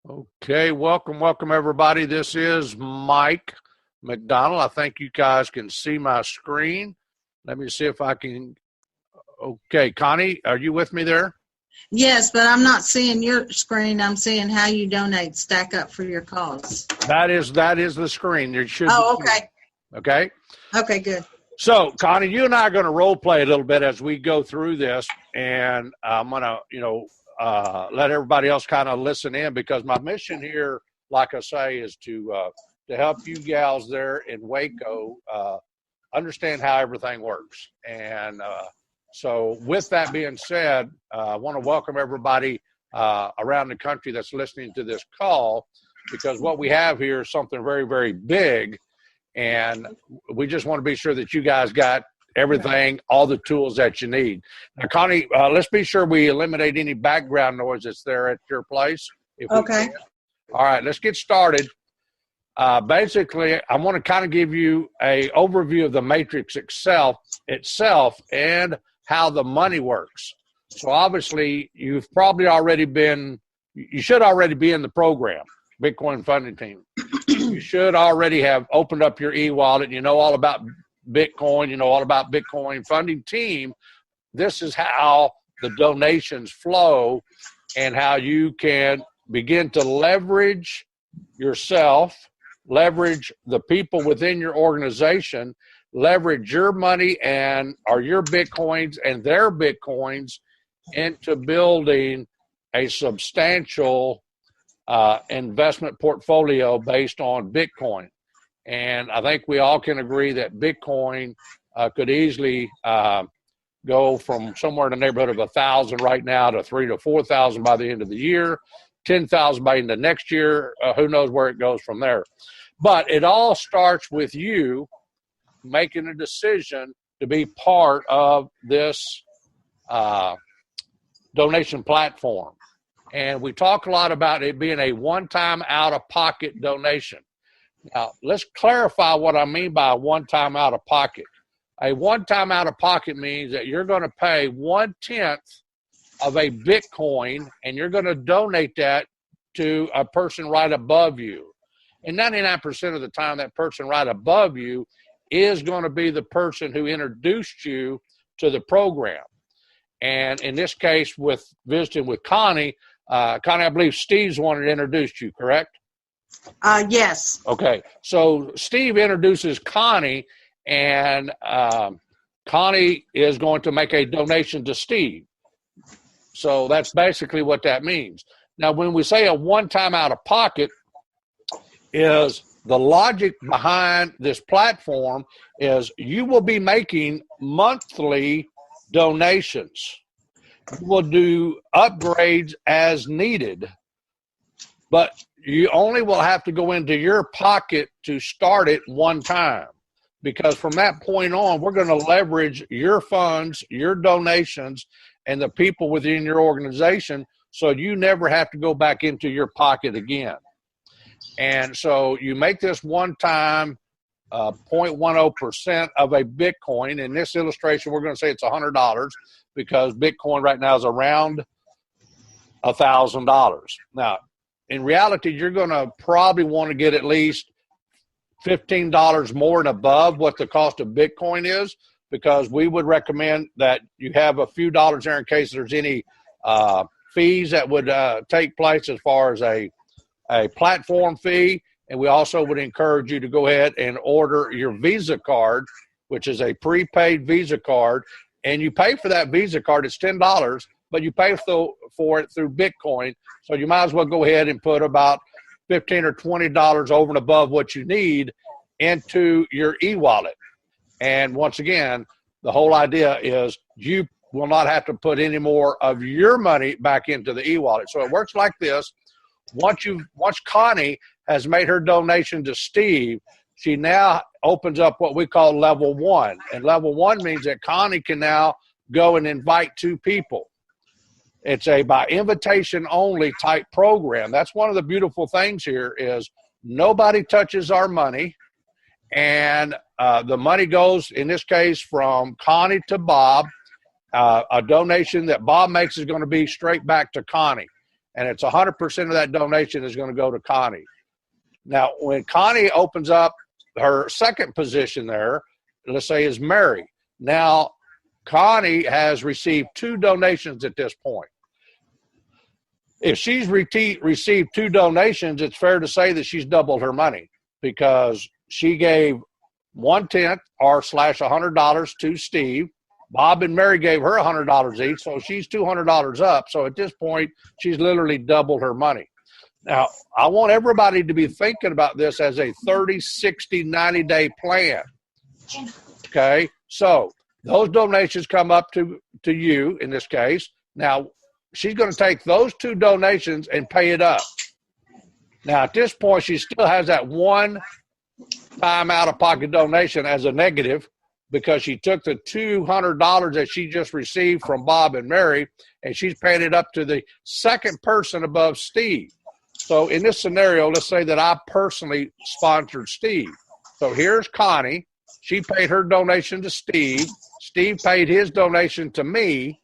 Okay, welcome everybody. This is Mike McDonald. I think you guys can see my screen. Let me see if I can. Okay, Connie, are you with me there? Yes, but I'm not seeing your screen. I'm seeing how you donate stack up for your cause. That is the screen. You should. Oh, okay. Okay. Okay, good. So, Connie, you and I are going to role play a little bit as we go through this, and I'm going to, let everybody else kind of listen in because my mission here, like I say, is to help you gals there in Waco understand how everything works. And so, with that being said, I want to welcome everybody around the country that's listening to this call because what we have here is something very, very big. And we just want to be sure that you guys got everything, all the tools that you need. Now, Connie, let's be sure we eliminate any background noise that's there at your place. Okay. All right, let's get started. Basically, I want to kind of give you an overview of the matrix itself and how the money works. So obviously, you should already be in the program, Bitcoin funding team. You should already have opened up your e-wallet. You know all about Bitcoin. You know all about Bitcoin funding team. This is how the donations flow and how you can begin to leverage yourself, leverage the people within your organization, leverage your money or your Bitcoins and their Bitcoins into building a substantial investment portfolio based on Bitcoin. And I think we all can agree that Bitcoin could easily go from somewhere in the neighborhood of 1,000 right now to 3,000 to 4,000 by the end of the year, 10,000 by the end of next year. Who knows where it goes from there? But it all starts with you making a decision to be part of this donation platform. And we talk a lot about it being a one-time out-of-pocket donation. Now, let's clarify what I mean by a one-time out-of-pocket. A one-time out-of-pocket means that you're going to pay 1/10 of a Bitcoin, and you're going to donate that to a person right above you. And 99% of the time, that person right above you is going to be the person who introduced you to the program. And in this case, with visiting with Connie, Connie, I believe Steve's the one that introduced you, correct? Yes. Okay. So Steve introduces Connie, and Connie is going to make a donation to Steve. So that's basically what that means. Now, when we say a one-time out-of-pocket, is the logic behind this platform is you will be making monthly donations. Will do upgrades as needed, but you only will have to go into your pocket to start it one time, because from that point on, we're going to leverage your funds, your donations, and the people within your organization, so you never have to go back into your pocket again. And so you make this one time 0.10% of a Bitcoin. In this illustration, we're going to say it's $100 because Bitcoin right now is around $1,000. Now, in reality, you're going to probably want to get at least $15 more and above what the cost of Bitcoin is, because we would recommend that you have a few dollars there in case there's any fees that would take place as far as a platform fee. And we also would encourage you to go ahead and order your Visa card, which is a prepaid Visa card. And you pay for that Visa card, it's $10, but you pay for it through Bitcoin. So you might as well go ahead and put about $15 or $20 over and above what you need into your e-wallet. And once again, the whole idea is you will not have to put any more of your money back into the e-wallet. So it works like this. Once Connie has made her donation to Steve, she now opens up what we call level one. And level one means that Connie can now go and invite two people. It's a by invitation only type program. That's one of the beautiful things here is nobody touches our money. And the money goes, in this case, from Connie to Bob. A donation that Bob makes is going to be straight back to Connie. and it's 100% of that donation is going to go to Connie. Now, when Connie opens up her second position there, let's say is Mary. Now, Connie has received 2 donations at this point. If she's received 2 donations, it's fair to say that she's doubled her money because she gave 1/10 or $100 to Steve. Bob and Mary gave her $100 each, so she's $200 up. So at this point, she's literally doubled her money. Now, I want everybody to be thinking about this as a 30, 60, 90-day plan. Okay? So those donations come up to you in this case. Now, she's going to take those 2 donations and pay it up. Now, at this point, she still has that one-time out-of-pocket donation as a negative because she took the $200 that she just received from Bob and Mary, and she's paying it up to the second person above Steve. So in this scenario, let's say that I personally sponsored Steve. So here's Connie. She paid her donation to Steve. Steve paid his donation to me.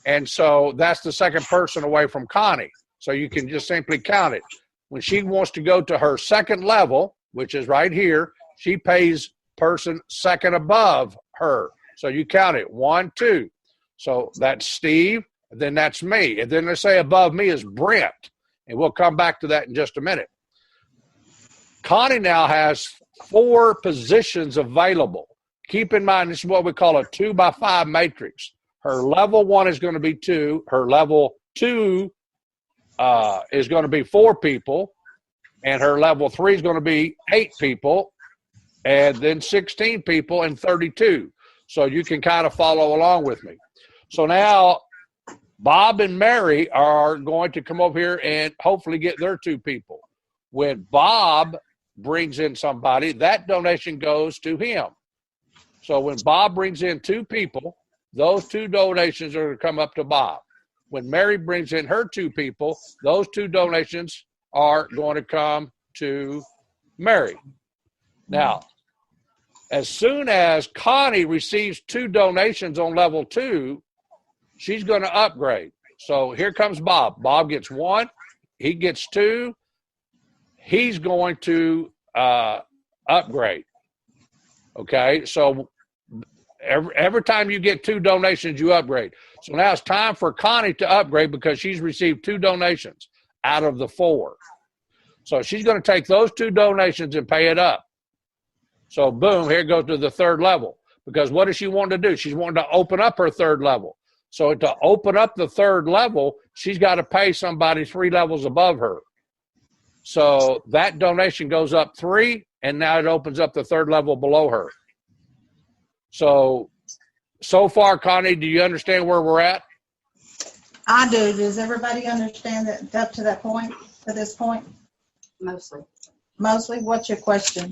And so that's the second person away from Connie. So you can just simply count it. When she wants to go to her second level, which is right here, she pays person second above her. So you count it, 1, 2. So that's Steve, and then that's me. And then let's say above me is Brent. And we'll come back to that in just a minute. Connie now has 4 positions available. Keep in mind, this is what we call a 2x5 matrix. Her level 1 is going to be 2. Her level 2 is going to be 4 people. And her level 3 is going to be 8 people. And then 16 people and 32. So you can kind of follow along with me. So now Bob and Mary are going to come over here and hopefully get their 2 people. When Bob brings in somebody, that donation goes to him. So when Bob brings in 2 people, those 2 donations are going to come up to Bob. When Mary brings in her 2 people, those 2 donations are going to come to Mary. Now, as soon as Connie receives 2 donations on level 2, she's going to upgrade. So here comes Bob. Bob gets 1. He gets 2. He's going to upgrade. Okay, so every time you get 2 donations, you upgrade. So now it's time for Connie to upgrade because she's received 2 donations out of the 4. So she's going to take those 2 donations and pay it up. So boom, here goes to the 3rd level. Because what does she want to do? She's wanting to open up her 3rd level. So to open up the 3rd level, she's got to pay somebody 3 levels above her. So that donation goes up 3, and now it opens up the 3rd level below her. So far, Connie, do you understand where we're at? I do. Does everybody understand that up to that point, to this point? Mostly. Mostly? What's your question?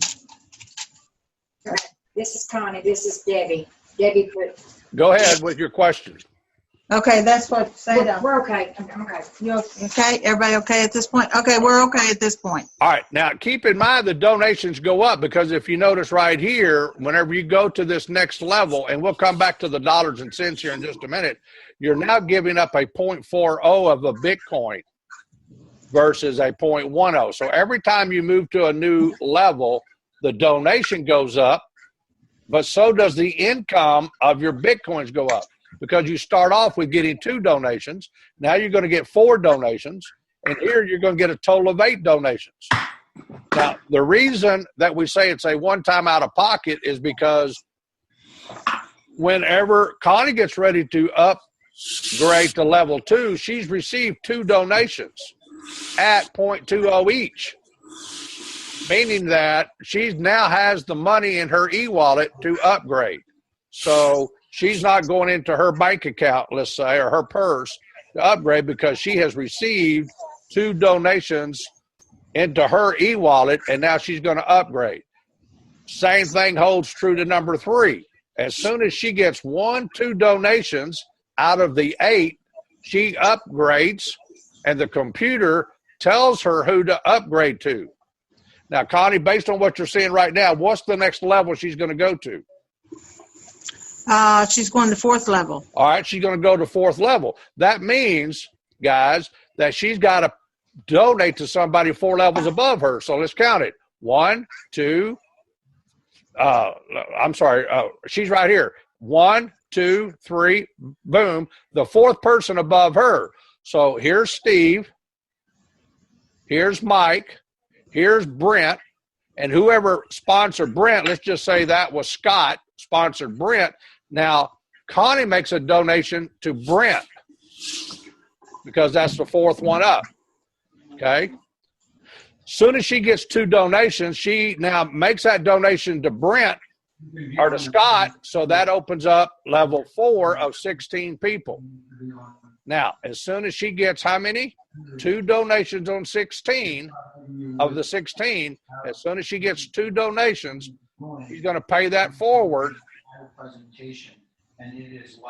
This is Connie. This is Debbie. Debbie put. Go ahead with your questions. Okay, that's what We're okay. I'm okay. You okay? Everybody okay at this point? Okay, we're okay at this point. All right. Now, keep in mind the donations go up because if you notice right here, whenever you go to this next level, and we'll come back to the dollars and cents here in just a minute, you're now giving up a 0.40 of a Bitcoin versus a 0.10. So every time you move to a new level, the donation goes up, but so does the income of your Bitcoins go up. Because you start off with getting 2 donations. Now you're going to get 4 donations. And here you're going to get a total of 8 donations. Now, the reason that we say it's a one-time out-of-pocket is because whenever Connie gets ready to upgrade to level 2, she's received 2 donations at 0.20 each. Meaning that she now has the money in her e-wallet to upgrade. So she's not going into her bank account, let's say, or her purse to upgrade because she has received 2 donations into her e-wallet, and now she's going to upgrade. Same thing holds true to number 3. As soon as she gets 1, 2 donations out of the 8, she upgrades, and the computer tells her who to upgrade to. Now, Connie, based on what you're seeing right now, what's the next level she's going to go to? She's going to 4th level. All right, she's going to go to 4th level. That means, guys, that she's got to donate to somebody 4 levels above her. So let's count it. 1, 2, she's right here. 1, 2, 3, boom, the 4th person above her. So here's Steve, here's Mike, here's Brent, and whoever sponsored Brent, let's just say that was Scott, sponsored Brent. Now, Connie makes a donation to Brent because that's the 4th one up, okay? Soon as she gets 2 donations, she now makes that donation to Brent or to Scott, so that opens up level 4 of 16 people. Now, as soon as she gets how many? 2 donations on 16 of the 16. As soon as she gets 2 donations, she's going to pay that forward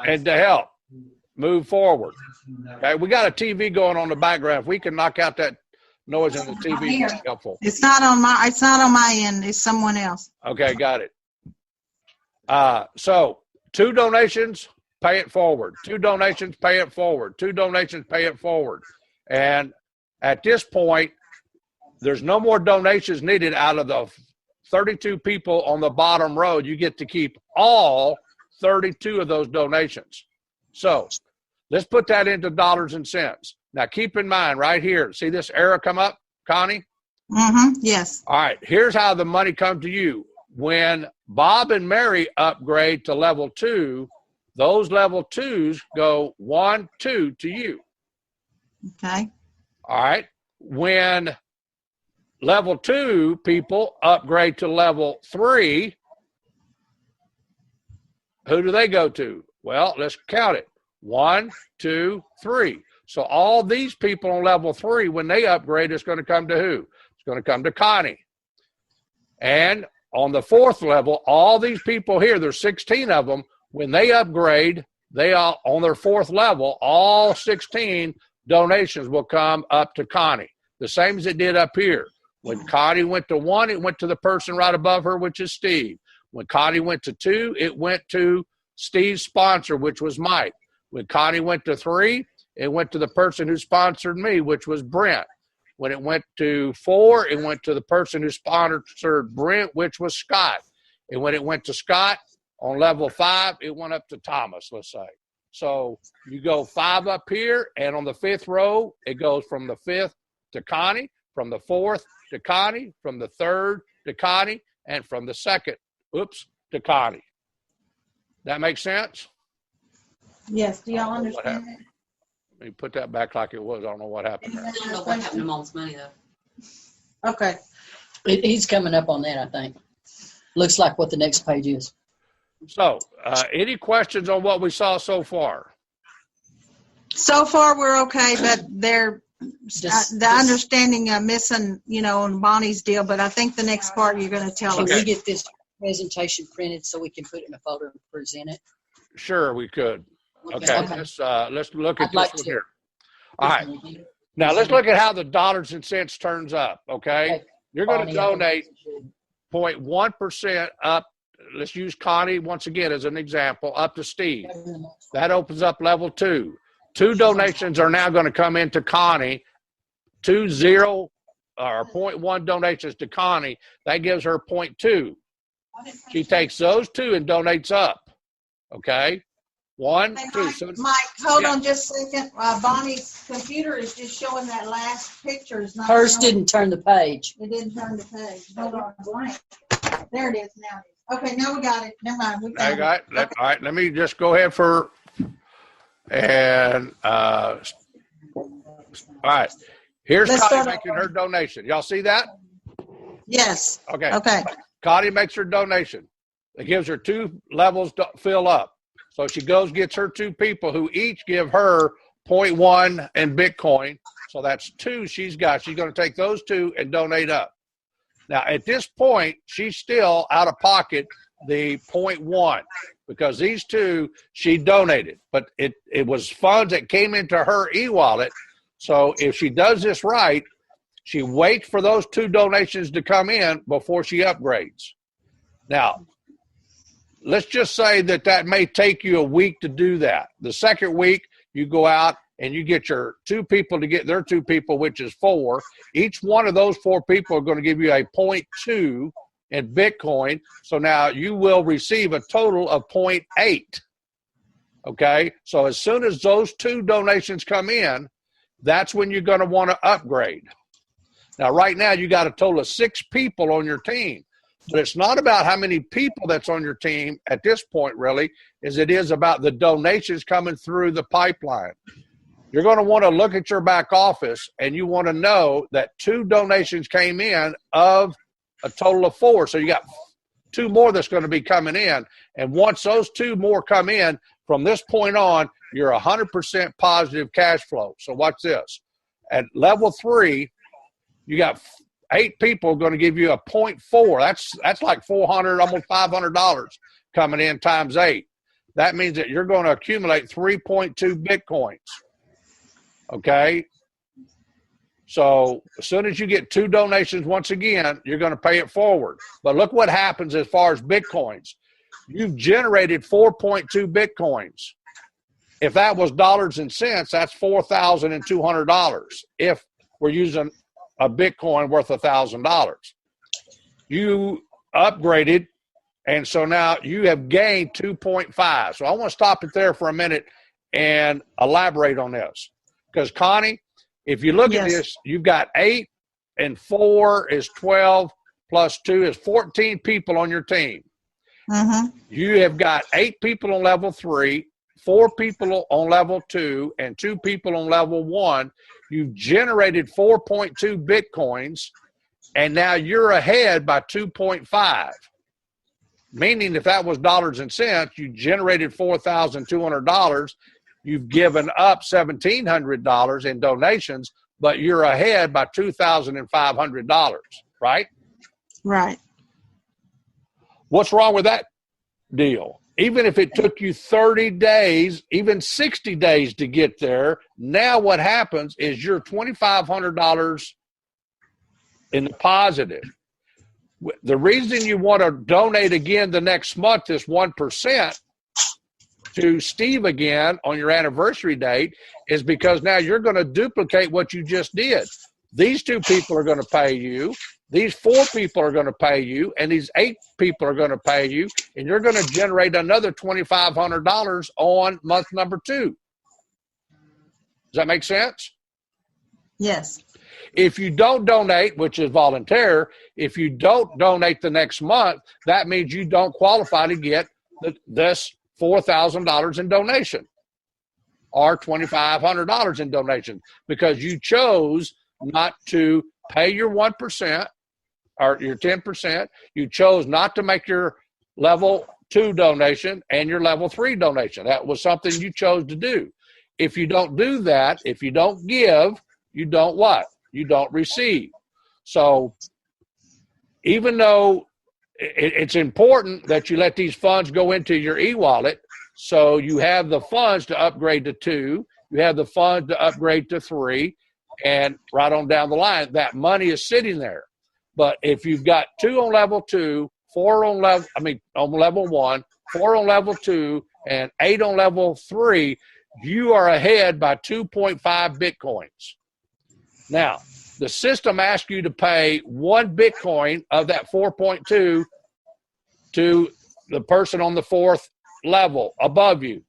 and to help move forward. Okay, we got a TV going on in the background. If we can knock out that noise in the TV, it's helpful. It's not on my end. It's someone else. Okay, got it. So 2 donations, pay it forward. 2 donations, pay it forward. 2 donations, pay it forward. And at this point, there's no more donations needed out of the 32 people on the bottom row. You get to keep all 32 of those donations. So let's put that into dollars and cents. Now, keep in mind right here, see this arrow come up, Connie? Mm-hmm. Yes. All right, here's how the money comes to you. When Bob and Mary upgrade to level 2, those level 2s go 1, 2 to you. Okay. All right. When level 2 people upgrade to level 3, who do they go to? Well, let's count it. 1, 2, 3. So all these people on level 3, when they upgrade, it's going to come to who? It's going to come to Connie. And on the 4th level, all these people here, there's 16 of them, when they upgrade, they are on their 4th level, all 16 donations will come up to Connie. The same as it did up here. When Connie went to 1, it went to the person right above her, which is Steve. When Connie went to 2, it went to Steve's sponsor, which was Mike. When Connie went to 3, it went to the person who sponsored me, which was Brent. When it went to 4, it went to the person who sponsored Brent, which was Scott. And when it went to Scott, on level 5, it went up to Thomas, let's say. So you go 5 up here, and on the 5th row, it goes from the 5th to Connie, from the 4th to Connie, from the 3rd to Connie, and from the 2nd, to Connie. That makes sense? Yes. Do y'all understand that? Let me put that back like it was. I don't know what happened there. I don't know what happened to Mom's money, though. Okay. He's coming up on that, I think. Looks like what the next page is. So, any questions on what we saw so far? So far, we're okay, but they're the understanding missing, on Bonnie's deal. But I think the next part you're going to tell Can us. we get this presentation printed so we can put it in a folder and present it? Sure, we could. Okay. Let's look at I'd like this one to. here. All right. Now, let's look at how the dollars and cents turns up, okay? You're going to donate 0.1% up. Let's use Connie once again as an example, up to Steve. That opens up level 2. 2 donations are now going to come into Connie. 0.1 donations to Connie. That gives her 0.2. She takes those 2 and donates up. Okay? 1, 2. So, Mike, hold on just a second. Bonnie's computer is just showing that last picture. Is not Hers showing. didn't turn the page. It didn't turn the page. Hold on, blank. There it is now. Okay, now we got it. Never mind. We got it. all right, let me just go ahead all right. Here's Connie making her donation. Y'all see that? Yes. Okay. Okay. Connie makes her donation. It gives her 2 levels to fill up. So she gets her 2 people who each give her 0.1 in Bitcoin. So that's 2 she's got. She's going to take those 2 and donate up. Now, at this point, she's still out of pocket the 0.1 because these 2 she donated. But it was funds that came into her e-wallet. So if she does this right, she waits for those 2 donations to come in before she upgrades. Now, let's just say that may take you a week to do that. The second week, you go out and you get your 2 people to get their 2 people, which is 4. Each one of those 4 people are going to give you a 0.2 in Bitcoin. So now you will receive a total of 0.8. Okay, so as soon as those 2 donations come in, that's when you're going to want to upgrade. Now, right now, you got a total of 6 people on your team. But it's not about how many people that's on your team at this point, really, as it is about the donations coming through the pipeline. You're going to want to look at your back office, and you want to know that 2 donations came in of a total of 4. So you got 2 more that's going to be coming in. And once those 2 more come in, from this point on, you're 100% positive cash flow. So watch this. At level 3, you got 8 people going to give you a 0.4. That's like $400, almost $500 coming in times 8. That means that you're going to accumulate 3.2 Bitcoins. Okay? So as soon as you get 2 donations, once again, you're going to pay it forward. But look what happens as far as Bitcoins. You've generated 4.2 Bitcoins. If that was dollars and cents, that's $4,200 if we're using a Bitcoin worth $1,000. You upgraded, and so now you have gained 2.5. So I want to stop it there for a minute and elaborate on this. Because, Connie, if you look at this, you've got 8 and 4 is 12 plus 2 is 14 people on your team. Mm-hmm. You have got 8 people on level 3, 4 people on level 2, and 2 people on level 1. You've generated 4.2 Bitcoins, and now you're ahead by 2.5. Meaning if that was dollars and cents, you generated $4,200. You've given up $1,700 in donations, but you're ahead by $2,500, right? Right. What's wrong with that deal? Even if it took you 30 days, even 60 days to get there, now what happens is you're $2,500 in the positive. The reason you want to donate again the next month is 1% to Steve again on your anniversary date is because now you're going to duplicate what you just did. These 2 people are going to pay you. These 4 people are going to pay you, and these 8 people are going to pay you, and you're going to generate another $2,500 on month number 2. Does that make sense? Yes. If you don't donate, which is volunteer, if you don't donate the next month, that means you don't qualify to get this $4,000 in donation or $2,500 in donation because you chose not to pay your 1% or your 10%. You chose not to make your level 2 donation and your level 3 donation. That was something you chose to do. If you don't do that, if you don't give, you don't what? You don't receive. So even though it's important that you let these funds go into your e-wallet, so you have the funds to upgrade to 2, you have the funds to upgrade to 3, and right on down the line, that money is sitting there. But if you've got 2 on level 2, 4 on level 1, 4 on level 2, and 8 on level 3, you are ahead by 2.5 Bitcoins. Now, the system asks you to pay 1 Bitcoin of that 4.2 to the person on the 4th level above you.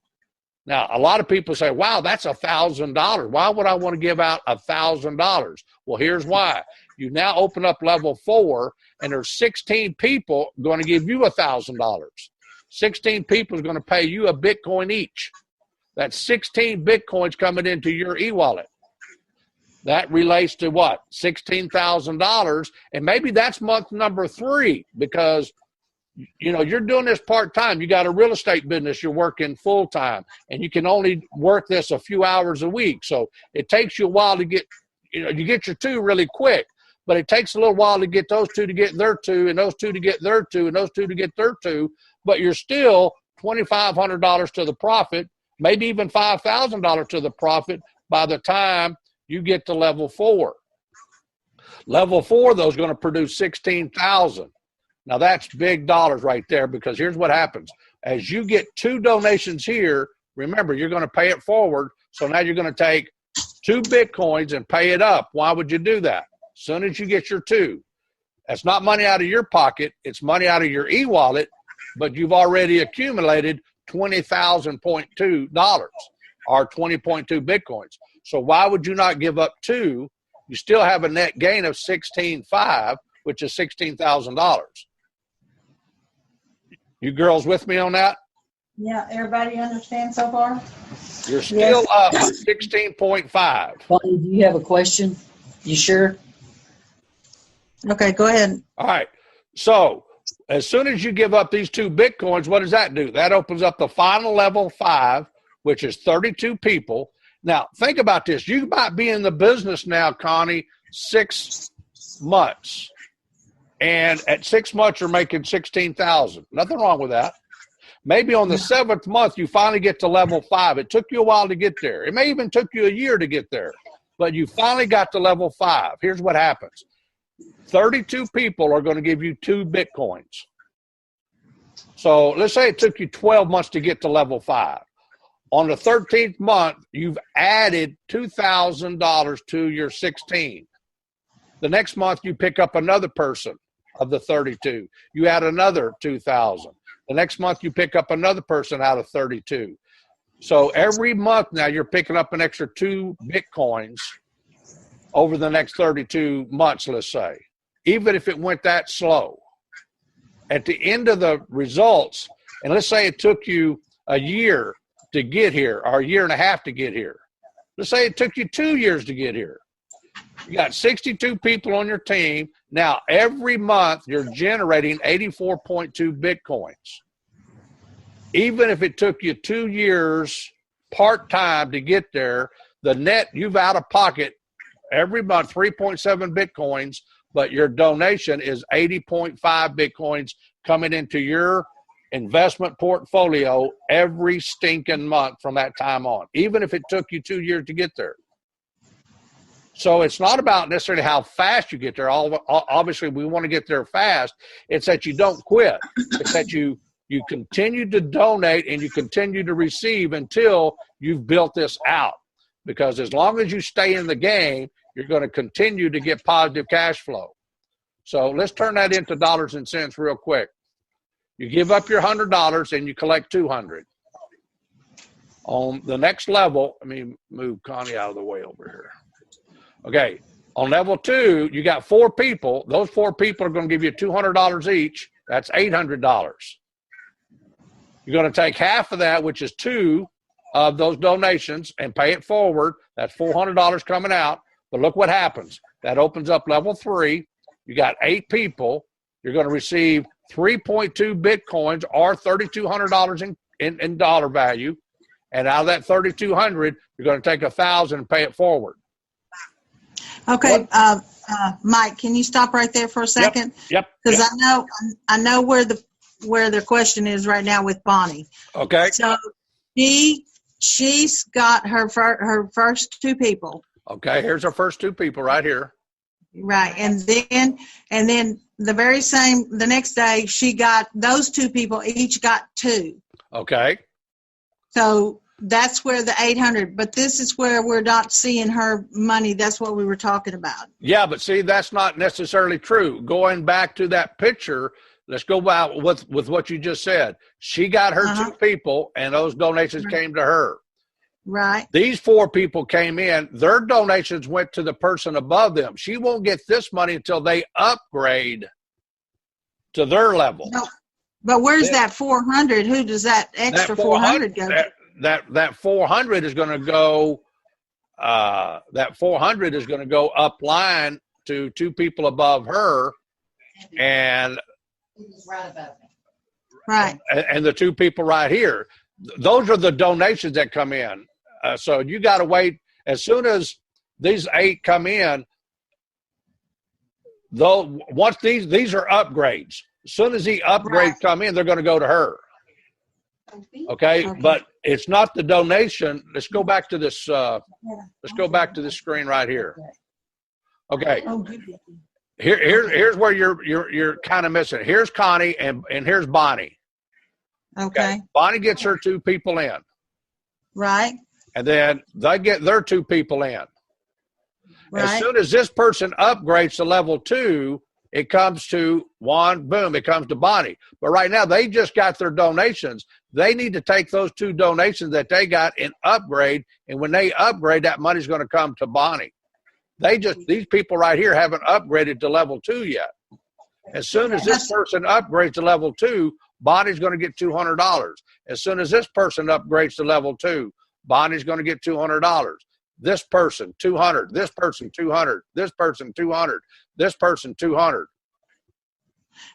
Now, a lot of people say, wow, that's $1,000. Why would I want to give out $1,000? Well, here's why. You now open up level 4, and there's 16 people going to give you $1,000. 16 people is going to pay you a Bitcoin each. That's 16 Bitcoins coming into your e-wallet. That relates to what? $16,000. And maybe that's month number 3 because, you know, you're doing this part-time. You got a real estate business you're working full-time, and you can only work this a few hours a week. So it takes you a while to get, you know, you get your 2 really quick, but it takes a little while to get those 2 to get their 2, and those 2 to get their 2, and those 2 to get their 2. But you're still $2,500 to the profit, maybe even $5,000 to the profit by the time you get to level 4. Level 4, though, is going to produce $16,000. Now, that's big dollars right there because here's what happens. As you get 2 donations here, remember, you're going to pay it forward. So now you're going to take 2 Bitcoins and pay it up. Why would you do that? As soon as you get your 2, that's not money out of your pocket. It's money out of your e-wallet, but you've already accumulated $20,000.2 or 20.2 Bitcoins. So why would you not give up 2? You still have a net gain of 16.5, which is $16,000. You girls with me on that? Yeah, everybody understand so far? You're still up 16.5. Bonnie, do you have a question? You sure? Okay, go ahead. All right. So as soon as you give up these 2 Bitcoins, what does that do? That opens up the final level 5, which is 32 people. Now, think about this. You might be in the business now, Connie, 6 months. And at 6 months, you're making $16,000. Nothing wrong with that. Maybe on the 7th month, you finally get to level 5. It took you a while to get there. It may even took you a year to get there. But you finally got to level 5. Here's what happens. 32 people are going to give you 2 Bitcoins. So let's say it took you 12 months to get to level 5. On the 13th month, you've added $2,000 to your 16. The next month, you pick up another person of the 32. You add another 2,000. The next month, you pick up another person out of 32. So every month now, you're picking up an extra 2 Bitcoins over the next 32 months, let's say, even if it went that slow. At the end of the results, and let's say it took you a year to get here, or a year and a half to get here. Let's say it took you 2 years to get here. You got 62 people on your team. Now, every month, you're generating 84.2 Bitcoins. Even if it took you 2 years part-time to get there, the net you've out of pocket every month, 3.7 Bitcoins, but your donation is 80.5 Bitcoins coming into your investment portfolio every stinking month from that time on, even if it took you 2 years to get there. So it's not about necessarily how fast you get there. Obviously, we want to get there fast. It's that you don't quit. It's that you continue to donate and you continue to receive until you've built this out. Because as long as you stay in the game, you're going to continue to get positive cash flow. So let's turn that into dollars and cents real quick. You give up your $100 and you collect $200. On the next level, let me move Connie out of the way over here. Okay, on level 2, you got 4 people. Those 4 people are going to give you $200 each. That's $800. You're going to take half of that, which is 2 of those donations, and pay it forward. That's $400 coming out. But look what happens. That opens up level 3. You got 8 people. You're going to receive 3.2 Bitcoins or $3,200 in dollar value. And out of that $3,200, you're going to take 1,000 and pay it forward. Okay, Mike, can you stop right there for a second? Yep. Because I know where the question is right now with Bonnie. Okay. So she's got her first 2 people. Okay, here's our first 2 people right here. Right, and then the next day she got those 2 people each got 2. Okay. So that's where the 800, but this is where we're not seeing her money. That's what we were talking about. Yeah, but see, that's not necessarily true. Going back to that picture, let's go back with what you just said. She got her 2 people, and those donations came to her. Right. These 4 people came in. Their donations went to the person above them. She won't get this money until they upgrade to their level. No, but where's that 400? Who does that extra 400 go to? That 400 is going to go. That 400 is going to go up line to 2 people above her, and Right above me. Right. And the 2 people right here. Those are the donations that come in. So you got to wait. As soon as these 8 come in, though, once these are upgrades. As soon as the upgrades come in, they're going to go to her. Okay, but it's not the donation. Let's go back to this. Let's go back to this screen right here. Okay. Here's where you're kind of missing. Here's Connie and here's Bonnie. Okay. Bonnie gets her 2 people in. Right. and then they get their 2 people in. Right. As soon as this person upgrades to level 2, it comes to Juan, boom, it comes to Bonnie. But right now, they just got their donations. They need to take those 2 donations that they got and upgrade. And when they upgrade, that money's going to come to Bonnie. These people right here haven't upgraded to level 2 yet. As soon as this person upgrades to level 2, Bonnie's going to get $200. As soon as this person upgrades to level 2, Bonnie's going to get $200. This person, 200. This person, 200. This person, 200. This person, 200.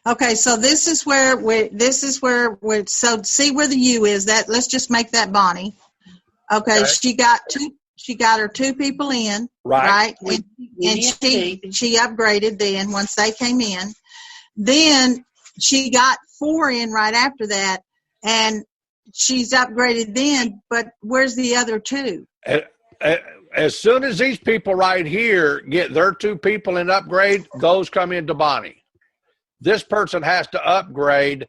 Okay, so this is where so see where the U is. That let's just make that Bonnie. Okay. She got her 2 people in, right? And she upgraded then once they came in. Then she got 4 in right after that, and she's upgraded then, but where's the other 2? As soon as these people right here get their 2 people in upgrade, those come into Bonnie. This person has to upgrade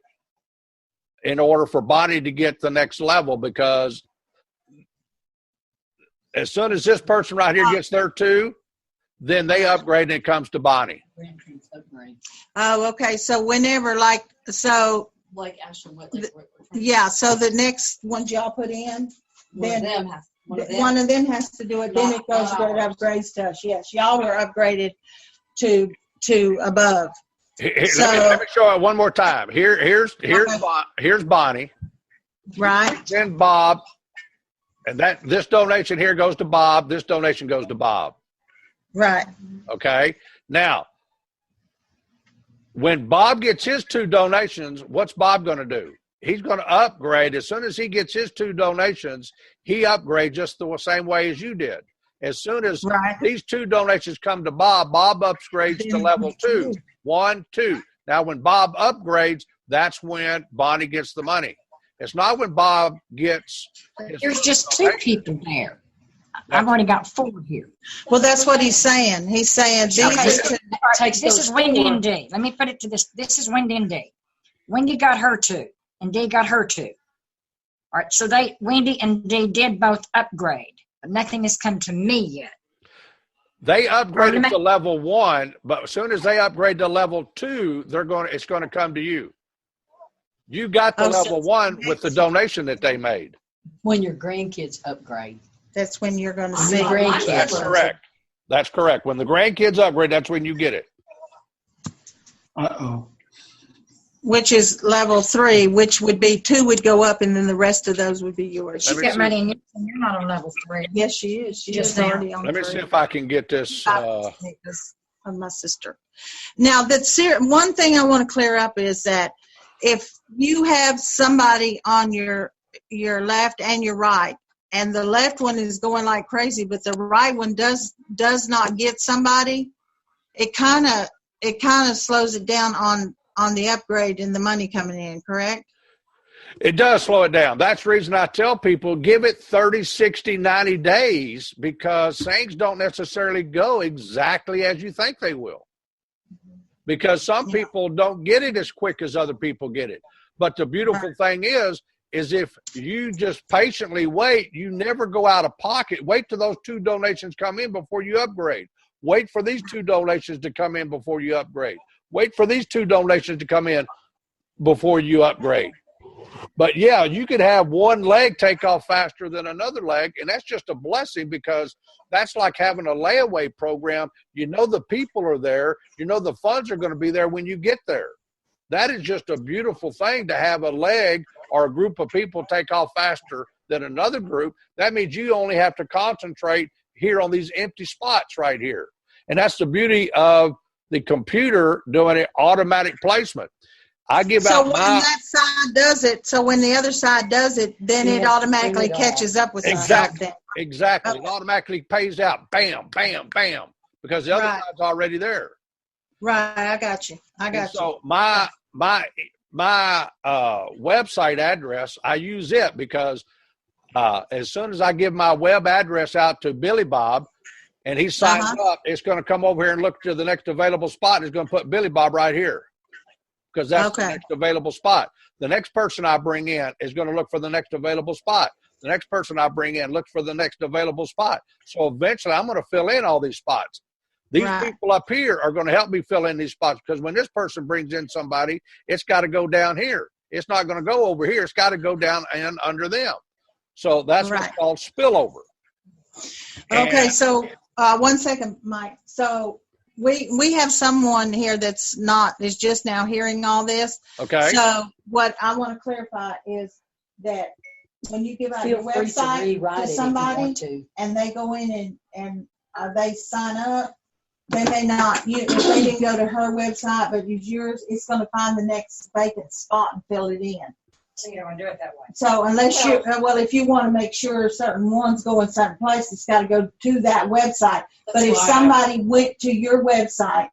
in order for Bonnie to get the next level, because as soon as this person right here gets their 2, then they upgrade and it comes to Bonnie. Oh, okay. So whenever, like Ashton Whitley. yeah, so the next ones y'all put in, one of them has to do it. Then it goes to upgrades to us. Yes, y'all were upgraded to above. Let me show it one more time. Here's Bonnie. Right. Then Bob, and this donation here goes to Bob. This donation goes to Bob. Right. Okay. Now, when Bob gets his 2 donations, what's Bob going to do? He's going to upgrade. As soon as he gets his 2 donations, he upgrades just the same way as you did. As soon as these 2 donations come to Bob, Bob upgrades to level 2. 1, 2. Now, when Bob upgrades, that's when Bonnie gets the money. It's not when Bob gets. There's just 2 people there. I've already got 4 here. Well, that's what he's saying. He's saying This is Wendy and Dee. Let me put it to this. This is Wendy and Dee. Wendy got her 2, and Dee got her 2. All right, so Wendy and Dee did both upgrade, but nothing has come to me yet. They upgraded to level 1, but as soon as they upgrade to level 2, it's going to come to you. You got the level 1 with the donation that they made. When your grandkids upgrade. That's when you're going to see grandkids. That's correct. That's correct. When the grandkids upgrade, that's when you get it. Uh-oh. Which is level 3, which would be 2 would go up, and then the rest of those would be yours. She's got money, and you're not on level 3. Yes, she is. She Just is already on 3. Let me see if I can get this. Of my sister. Now, one thing I want to clear up is that if you have somebody on your left and your right, and the left one is going like crazy, but the right one does not get somebody, it kind of slows it down on the upgrade and the money coming in, correct? It does slow it down. That's the reason I tell people give it 30, 60, 90 days, because things don't necessarily go exactly as you think they will. Because some people don't get it as quick as other people get it. But the beautiful thing is if you just patiently wait, you never go out of pocket. Wait till those 2 donations come in before you upgrade. Wait for these 2 donations to come in before you upgrade. Wait for these 2 donations to come in before you upgrade. But yeah, you could have one leg take off faster than another leg, and that's just a blessing, because that's like having a layaway program. You know the people are there. You know the funds are going to be there when you get there. That is just a beautiful thing, to have a leg or a group of people take off faster than another group. That means you only have to concentrate here on these empty spots right here. And that's the beauty of the computer doing an automatic placement. I give out when that side does it, so when the other side does it, then it automatically catches up with exactly. us. Exactly. Okay. It automatically pays out. Bam, bam, bam. Because the other side's already there. Right. I got you. So my website address, I use it because as soon as I give my web address out to Billy Bob and he signs up, it's going to come over here and look to the next available spot. And it's going to put Billy Bob right here, because that's the next available spot. The next person I bring in is going to look for the next available spot. The next person I bring in looks for the next available spot. So eventually I'm going to fill in all these spots. These people up here are going to help me fill in these spots, because when this person brings in somebody, it's got to go down here. It's not going to go over here. It's got to go down and under them. So that's what's called spillover. Okay, so 1 second, Mike. So we have someone here is just now hearing all this. Okay. So what I want to clarify is that when you give out your website to somebody and they go in and they sign up, they may not, if they didn't go to her website, but use yours, it's going to find the next vacant spot and fill it in. So you don't want to do it that way. So unless if you want to make sure certain ones go in certain place, it's got to go to that website. But if somebody went to your website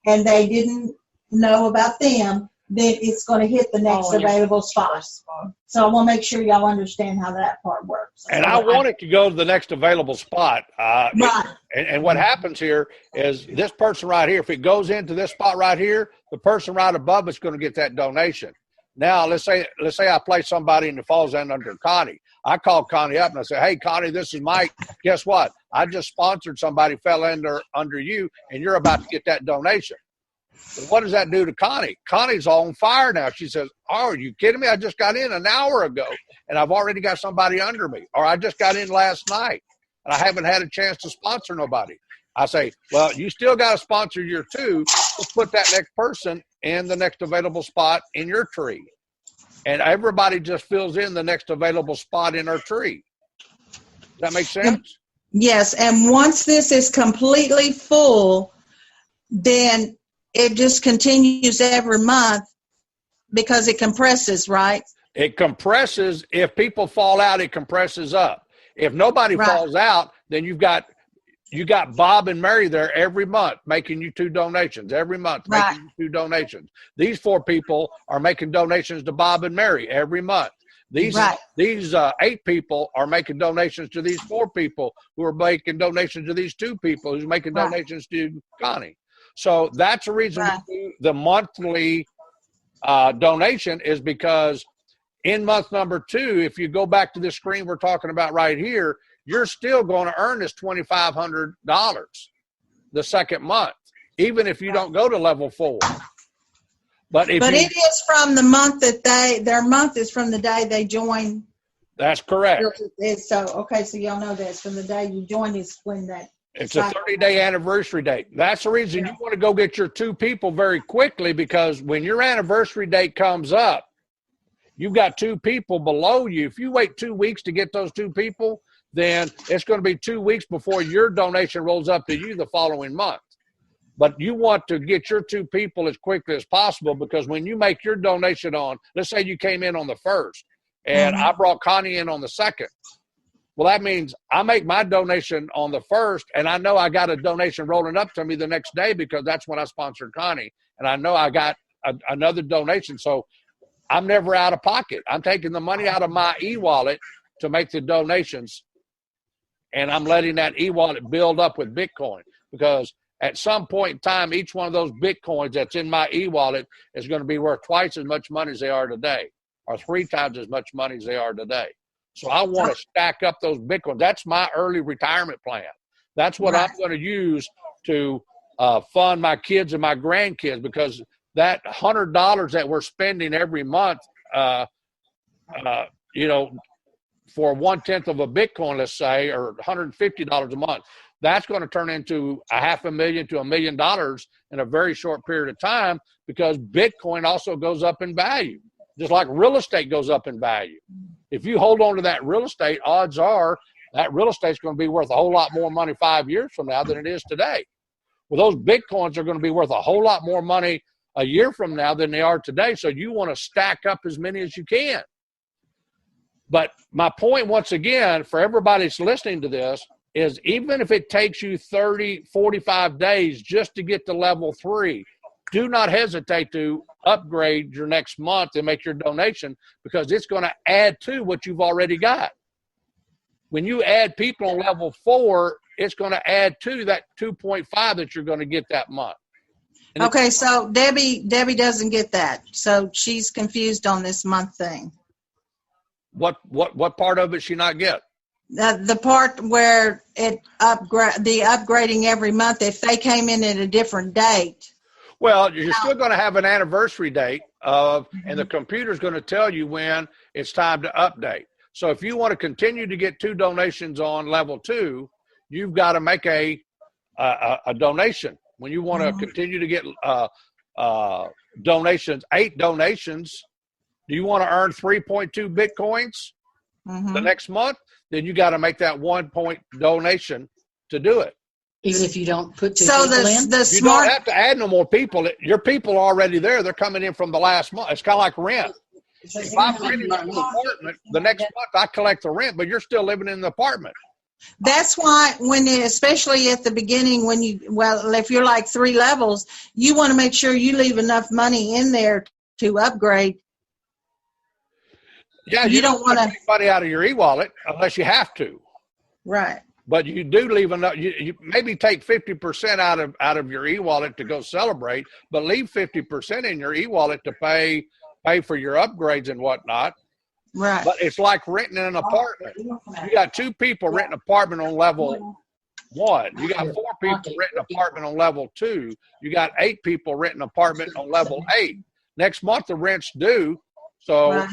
and they didn't know about them, then it's going to hit the next available spot. So I want to make sure y'all understand how that part works. And I want it to go to the next available spot. And what happens here is this person right here, if it goes into this spot right here, the person right above it's going to get that donation. Now, let's say I play somebody and it falls in under Connie. I call Connie up and I say, hey, Connie, this is Mike. Guess what? I just sponsored somebody, fell under you, and you're about to get that donation. Well, what does that do to Connie? Connie's on fire now. She says, oh, are you kidding me? I just got in an hour ago, and I've already got somebody under me. Or I just got in last night, and I haven't had a chance to sponsor nobody. I say, well, you still got to sponsor your two. Let's put that next person in the next available spot in your tree. And everybody just fills in the next available spot in our tree. Does that make sense? Yes, and once this is completely full, then it just continues every month because it compresses, right? It compresses. If people fall out, it compresses up. If nobody falls out, then you got Bob and Mary there every month making you two donations every month, making you two donations. These 4 people are making donations to Bob and Mary every month. These 8 people are making donations to these 4 people who are making donations to these 2 people who's making donations to Connie. So that's the reason we do the monthly donation, is because in month number 2, if you go back to this screen we're talking about right here, you're still going to earn this $2,500 the second month, even if you don't go to level 4. But it is from the month that their month is from the day they join. That's correct. So y'all know that's from the day you join is when that. It's a 30-day anniversary date. That's the reason you want to go get your 2 people very quickly, because when your anniversary date comes up, you've got 2 people below you. If you wait 2 weeks to get those 2 people, then it's going to be 2 weeks before your donation rolls up to you the following month. But you want to get your 2 people as quickly as possible, because when you make your donation on, let's say you came in on the 1st and I brought Connie in on the 2nd. Well, that means I make my donation on the 1st, and I know I got a donation rolling up to me the next day because that's when I sponsored Connie. And I know I got another donation. So I'm never out of pocket. I'm taking the money out of my e-wallet to make the donations, and I'm letting that e-wallet build up with Bitcoin, because at some point in time, each one of those Bitcoins that's in my e-wallet is going to be worth twice as much money as they are today, or 3 times as much money as they are today. So I want to stack up those Bitcoins. That's my early retirement plan. That's what I'm going to use to fund my kids and my grandkids, because that $100 that we're spending every month, for 1/10 of a Bitcoin, let's say, or $150 a month, that's going to turn into $500,000 to $1 million in a very short period of time, because Bitcoin also goes up in value, just like real estate goes up in value. If you hold on to that real estate, odds are that real estate's going to be worth a whole lot more money 5 years from now than it is today. Well, those Bitcoins are going to be worth a whole lot more money a year from now than they are today. So you want to stack up as many as you can. But my point, once again, for everybody that's listening to this, is even if it takes you 30, 45 days just to get to level 3, do not hesitate to upgrade your next month and make your donation, because it's going to add to what you've already got. When you add people on level 4, it's going to add to that 2.5 that you're going to get that month. And okay, so Debbie doesn't get that. So she's confused on this month thing. What part of it she not get? The part where the upgrading every month, if they came in at a different date. Well, you're still going to have an anniversary date and the computer's going to tell you when it's time to update. So if you want to continue to get 2 donations on level 2, you've got to make a donation. When you want to continue to get donations, 8 donations, do you want to earn 3.2 Bitcoins the next month? Then you got to make that 1 point donation to do it. Even if you don't put 2 So people in? You don't have to add no more people. Your people are already there. They're coming in from the last month. It's kind of like rent. If I'm renting an apartment, the next month I collect the rent, but you're still living in the apartment. That's why especially at the beginning, if you're like 3 levels, you want to make sure you leave enough money in there to upgrade. Yeah, you don't want to take money out of your e-wallet unless you have to. Right. But you do leave enough. You maybe take 50% out of your e-wallet to go celebrate, but leave 50% in your e-wallet to pay for your upgrades and whatnot. Right. But it's like renting an apartment. You got 2 people renting an apartment on level 1. You got 4 people renting an apartment on level 2. You got 8 people renting an apartment on level 8. Next month the rent's due. So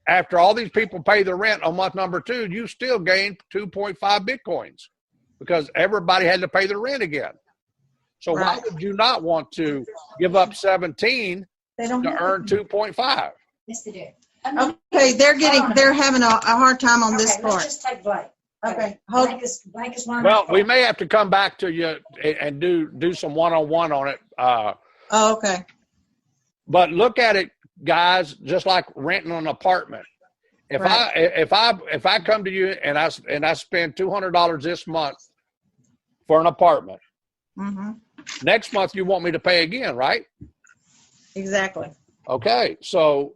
after all these people pay the rent on month number 2, you still gain 2.5 Bitcoins because everybody had to pay the rent again. So why would you not want to give up 17 to earn 2.5? Yes, they do. Okay, they're having a hard time on this part. Let's just take Blake. Okay. Blake is one. Well, we may have to come back to you and do some one-on-one on it. Okay. But look at it, guys, just like renting an apartment. If I come to you and I spend $200 this month for an apartment, next month you want me to pay again, right? Exactly. Okay, so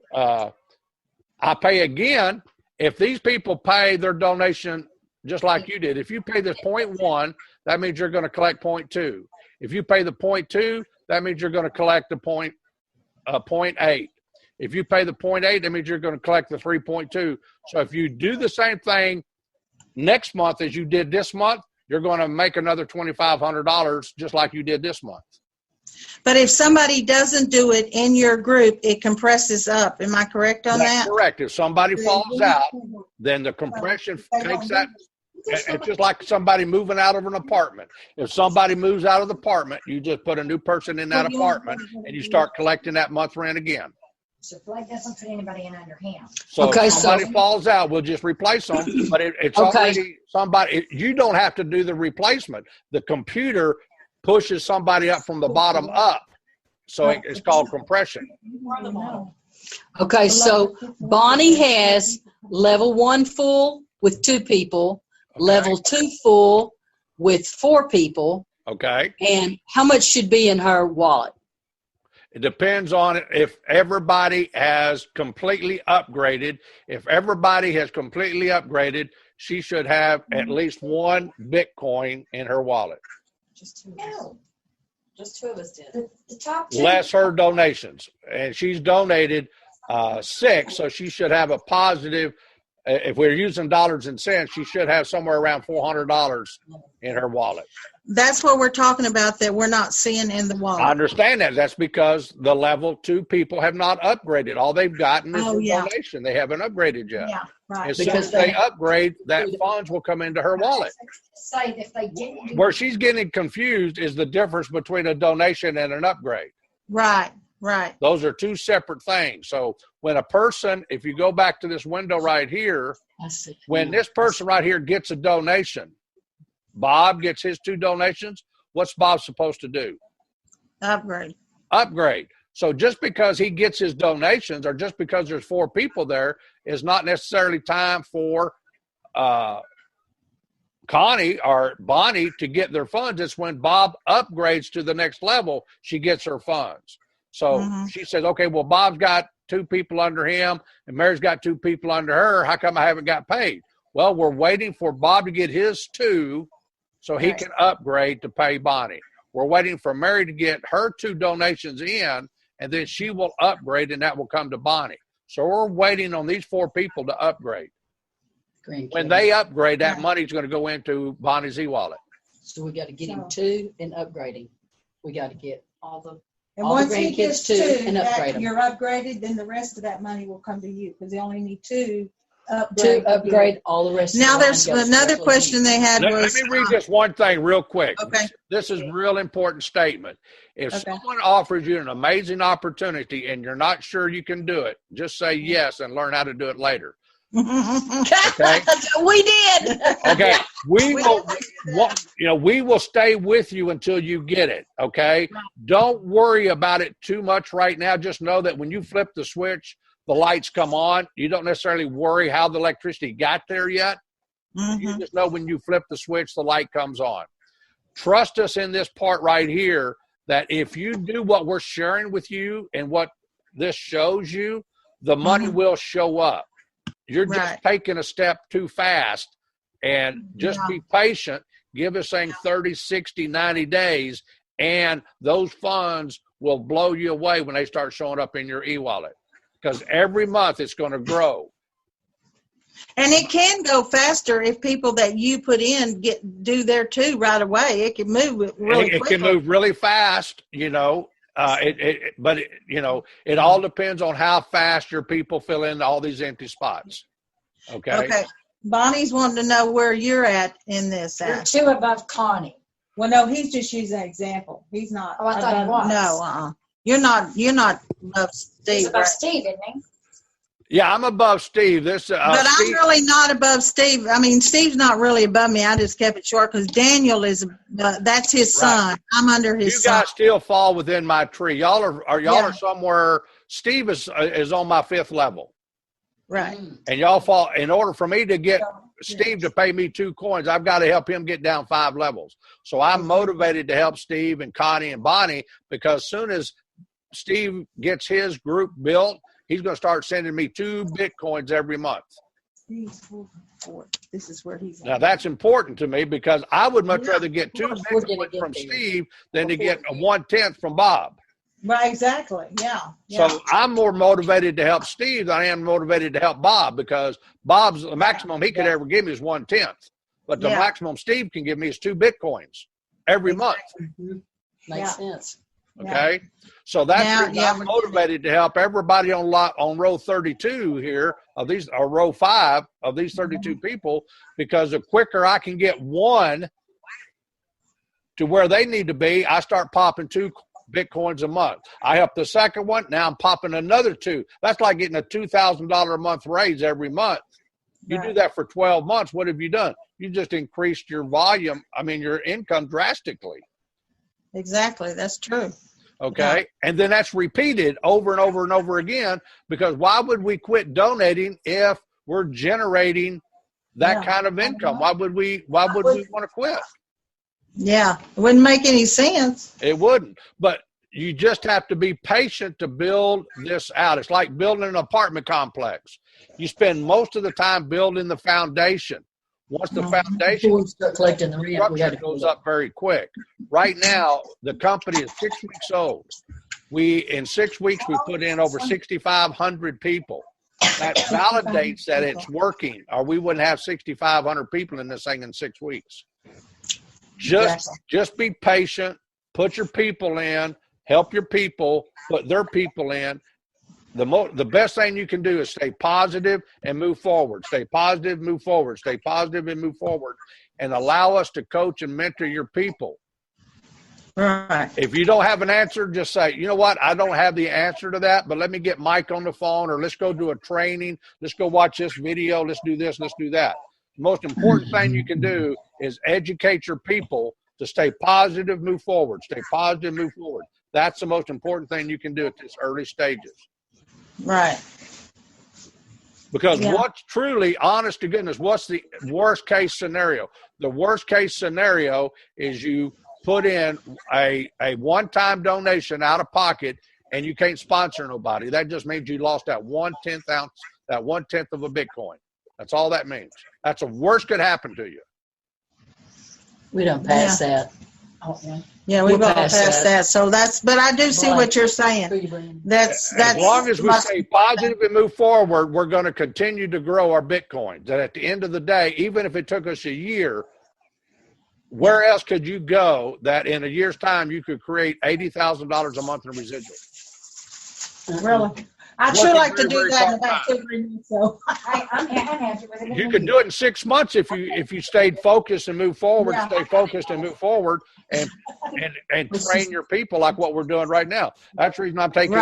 I pay again. If these people pay their donation just like you did, if you pay the 0.1, that means you're going to collect 0.2. If you pay the 0.2, that means you're going to collect the 0.8. If you pay the 0.8, that means you're going to collect the 3.2. So if you do the same thing next month as you did this month, you're going to make another $2,500 just like you did this month. But if somebody doesn't do it in your group, it compresses up. Am I correct on that? That's correct. If somebody falls out, then the compression takes that. It's just like somebody moving out of an apartment. If somebody moves out of the apartment, you just put a new person in that apartment and you start collecting that month rent again. So Blake doesn't put anybody in under him. So if somebody falls out, we'll just replace them. But it's already somebody. You don't have to do the replacement. The computer pushes somebody up from the bottom up. So it's called compression. Okay, so Bonnie has level 1 full with 2 people, level 2 full with 4 people. Okay. And how much should be in her wallet? It depends on if everybody has completely upgraded. If everybody has completely upgraded, she should have at least 1 Bitcoin in her wallet. Just 2 of us. Just 2 of us did. The top 2. Less her donations. And she's donated 6, so she should have a positive. If we're using dollars and cents, she should have somewhere around $400 in her wallet. That's what we're talking about that we're not seeing in the wallet. I understand that. That's because the level 2 people have not upgraded. All they've gotten is a donation. They haven't upgraded yet. Yeah, right. As soon as they upgrade, that funds will come into her wallet. Say if they didn't. Where she's getting confused is the difference between a donation and an upgrade. Right, right. Those are 2 separate things. So when a person, if you go back to this window right here, when this person right here gets a donation, Bob gets his 2 donations, what's Bob supposed to do? Upgrade. Upgrade. So just because he gets his donations or just because there's 4 people there is not necessarily time for Connie or Bonnie to get their funds. It's when Bob upgrades to the next level, she gets her funds. So she says, okay, well, Bob's got 2 people under him and Mary's got 2 people under her. How come I haven't got paid? Well, we're waiting for Bob to get his 2 so he can upgrade to pay Bonnie. We're waiting for Mary to get her 2 donations in, and then she will upgrade, and that will come to Bonnie. So we're waiting on these 4 people to upgrade. Grandkids. When they upgrade, that money's going to go into Bonnie's e-wallet. So we got to get him 2 and upgrading. We got to get All the And all the once he grandkids gets too, 2, and upgrade that 'em. you're upgraded, then the rest of that money will come to you because they only need 2 to upgrade all the rest. Now of the there's line goes another directly to question you. they had Let was, me read this one thing real quick. Okay. This is a real important statement. If Okay. someone offers you an amazing opportunity and you're not sure you can do it, just say yes and learn how to do it later. Okay. We did. Okay. We will stay with you until you get it. Okay. Don't worry about it too much right now. Just know that when you flip the switch, the lights come on. You don't necessarily worry how the electricity got there yet. You just know when you flip the switch, the light comes on. Trust us in this part right here, that if you do what we're sharing with you and what this shows you, the money will show up. You're just taking a step too fast, and just be patient. Give us 30, 60, 90 days, and those funds will blow you away when they start showing up in your e-wallet, because every month it's going to grow. and it can go faster if people that you put in do their 2 right away. It can move really It quickly. can move really fast, but it all depends on how fast your people fill in all these empty spots. Okay. Bonnie's wanting to know where you're at in this. You're 2 above Connie. Well, no, he's just using an example. He's not. Oh, I thought he was. No, You're not above Steve. He's above Right? Steve, isn't he? Yeah, I'm above Steve. But I'm really not above Steve. I mean, Steve's not really above me. I just kept it short because Daniel is. That's his son. I'm under his You son. guys still fall within my tree. Y'all are somewhere. Steve is on my 5th level. Right. And y'all fall. In order for me to get Steve to pay me 2 coins, I've got to help him get down 5 levels. So I'm motivated to help Steve and Connie and Bonnie, because as soon as Steve gets his group built, he's going to start sending me 2 Bitcoins every month. This is where he's at. Now, that's important to me, because I would much rather get 2 Bitcoins from Steve than to get a 1/10 from Bob. Right, exactly. Yeah. So I'm more motivated to help Steve than I am motivated to help Bob, because Bob's the maximum he could ever give me is 1/10. But the maximum Steve can give me is 2 Bitcoins every month. Makes sense. Okay. So that's I'm motivated to help everybody on row 32 here of these, or row 5 of these 32 people, because the quicker I can get one to where they need to be, I start popping 2 Bitcoins a month. I help the second one. Now I'm popping another 2. That's like getting a $2,000 a month raise every month. You do that for 12 months. What have you done? You just increased your volume. Your income drastically. Exactly. That's true. Okay. Yeah. And then that's repeated over and over and over again, because why would we quit donating if we're generating that kind of income? Why would we want to quit? Yeah, it wouldn't make any sense. It wouldn't. But you just have to be patient to build this out. It's like building an apartment complex. You spend most of the time building the foundation. Once the foundation collecting the rent, structure goes up very quick. Right now, the company is 6 weeks old. In 6 weeks, we put in over 6,500 people. That validates that it's working, or we wouldn't have 6,500 people in this thing in 6 weeks. Just be patient, put your people in, help your people, put their people in. The best thing you can do is stay positive and move forward. Stay positive, move forward. Stay positive and move forward, and allow us to coach and mentor your people. Right. If you don't have an answer, just say, you know what, I don't have the answer to that, but let me get Mike on the phone, or let's go do a training. Let's go watch this video. Let's do this. Let's do that. The most important thing you can do is educate your people to stay positive, move forward. Stay positive, move forward. That's the most important thing you can do at this early stages. Right. Because what's truly, honest to goodness, what's the worst case scenario? The worst case scenario is you put in a one-time donation out of pocket and you can't sponsor nobody. That just means you lost that 1/10 ounce, that 1/10 of a Bitcoin. That's all that means. That's the worst could happen to you. We don't pass that. Oh, yeah. Yeah, we've We're all passed that. So but I do see what you're saying. That's As long as we stay positive and move forward, we're going to continue to grow our Bitcoins. And at the end of the day, even if it took us a year, where else could you go that in a year's time you could create $80,000 a month in residual? Really? I'd sure like to do that in about 2 or 3 months. So I'm happy with it. you could do it in 6 months if you stayed focused and move forward, stay focused and move forward, and train your people like what we're doing right now. That's the reason I'm taking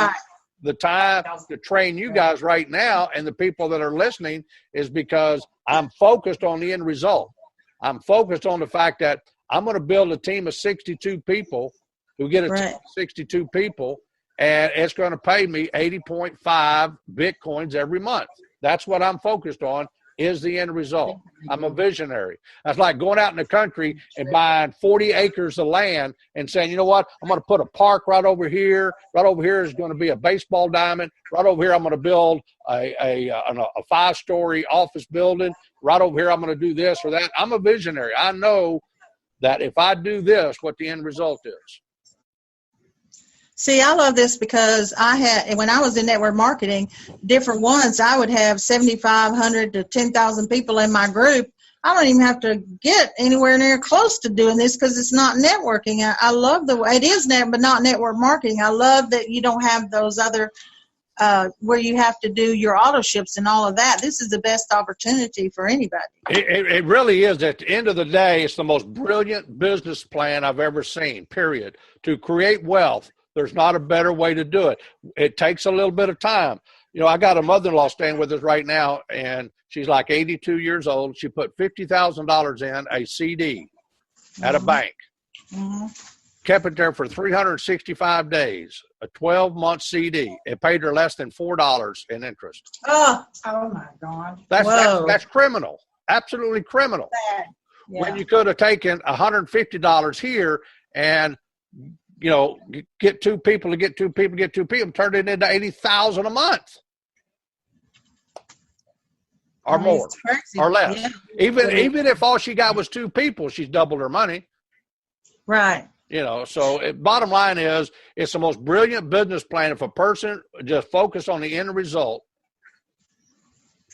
the time to train you guys right now, and the people that are listening is because I'm focused on the end result. I'm focused on the fact that I'm going to build a team of 62 people who get a team of 62 people, and it's going to pay me 80.5 Bitcoins every month. That's what I'm focused on, is the end result. I'm a visionary. That's like going out in the country and buying 40 acres of land and saying, you know what, I'm going to put a park right over here. Right over here is going to be a baseball diamond. Right over here, I'm going to build a 5-story office building. Right over here, I'm going to do this or that. I'm a visionary. I know that if I do this, what the end result is. see, I love this because when I was in network marketing, different ones, I would have 7,500 to 10,000 people in my group. I don't even have to get anywhere near close to doing this because it's not networking. I love the way it is but not network marketing. I love that you don't have those other where you have to do your auto ships and all of that. This is the best opportunity for anybody. It really is. At the end of the day, it's the most brilliant business plan I've ever seen, period. To create wealth, there's not a better way to do it. It takes a little bit of time. You know, I got a mother-in-law staying with us right now, and she's like 82 years old. She put $50,000 in a CD at a bank. Mm-hmm. Kept it there for 365 days, a 12-month CD. It paid her less than $4 in interest. Oh my God. That's criminal. Absolutely criminal. Yeah. When you could have taken $150 here and, you know, get two people, turn it into $80,000 a month. Or more, or less. Yeah. Even if all she got was 2 people, she's doubled her money. Right. You know, so bottom line is, it's the most brilliant business plan if a person just focus on the end result.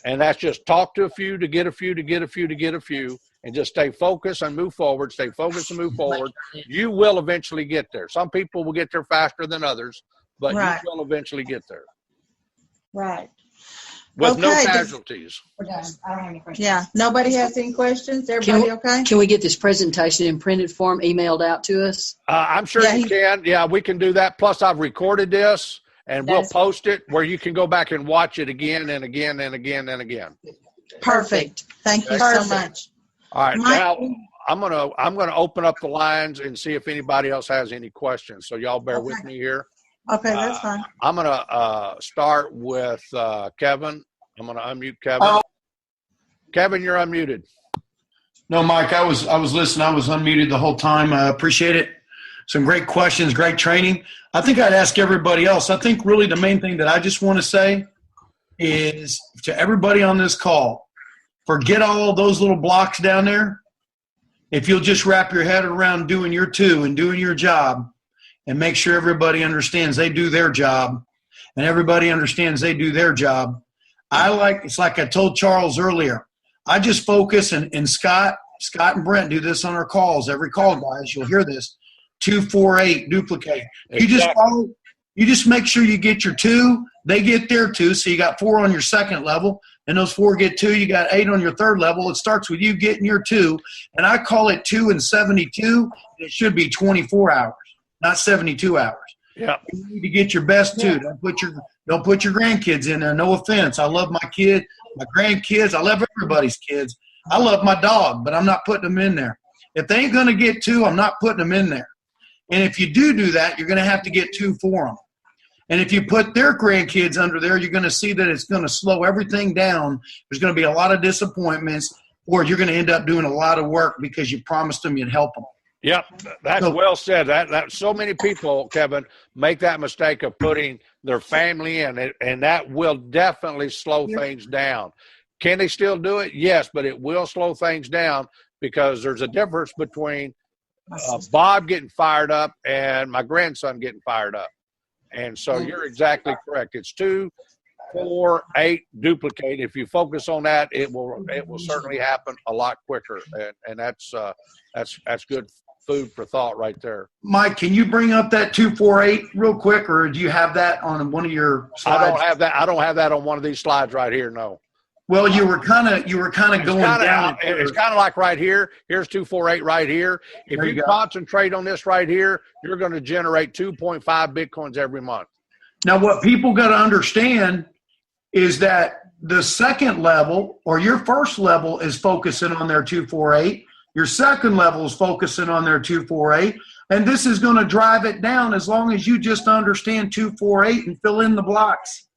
And that's just talk to a few to get a few to get a few to get a few, and just stay focused and move forward. Stay focused and move forward. You will eventually get there. Some people will get there faster than others, but you will eventually get there. Right. With no casualties. We're done. I don't have any questions. Yeah. Nobody has any questions? Everybody okay? Can we get this presentation in printed form emailed out to us? I'm sure you can. Yeah, we can do that. Plus, I've recorded this, and we'll post it where you can go back and watch it again and again and again and again. Perfect. Thank you so much. All right. Now, I'm gonna open up the lines and see if anybody else has any questions. So y'all bear with me here. Okay, that's fine. I'm going to start with Kevin. I'm going to unmute Kevin. Kevin, you're unmuted. No, Mike, I was listening. I was unmuted the whole time. I appreciate it. Some great questions, great training. I think I'd ask everybody else. I think really the main thing that I just want to say is to everybody on this call, forget all those little blocks down there. If you'll just wrap your head around doing your 2 and doing your job, and make sure everybody understands they do their job, and everybody understands they do their job. It's like I told Charles earlier, I just focus, and Scott and Brent do this on our calls. Every call, guys, you'll hear this, 2, 4, 8, duplicate. You just make sure you get your 2, they get their 2, so you got 4 on your second level, and those 4 get 2, you got 8 on your third level. It starts with you getting your 2, and I call it 2 and 72. It should be 24 hours. Not 72 hours. Yeah. You need to get your best 2. Don't put your grandkids in there. No offense. I love my kid, my grandkids. I love everybody's kids. I love my dog, but I'm not putting them in there. If they ain't going to get 2, I'm not putting them in there. And if you do that, you're going to have to get 2 for them. And if you put their grandkids under there, you're going to see that it's going to slow everything down. There's going to be a lot of disappointments, or you're going to end up doing a lot of work because you promised them you'd help them. Yep, that's well said. That so many people, Kevin, make that mistake of putting their family in it, and that will definitely slow things down. Can they still do it? Yes, but it will slow things down because there's a difference between Bob getting fired up and my grandson getting fired up. And so you're exactly correct. It's 2, 4, 8 duplicate. If you focus on that, it will certainly happen a lot quicker. And that's good food for thought right there. Mike, can you bring up that 248 real quick, or do you have that on one of your slides? I don't have that on one of these slides right here. No. Well, you were kind of going down. It's kind of like right here. Here's 248 right here. If you concentrate on this right here, you're going to generate 2.5 Bitcoins every month. Now, what people got to understand is that the second level or your first level is focusing on their 248. Your second level is focusing on their 248. And this is going to drive it down as long as you just understand 248 and fill in the blocks.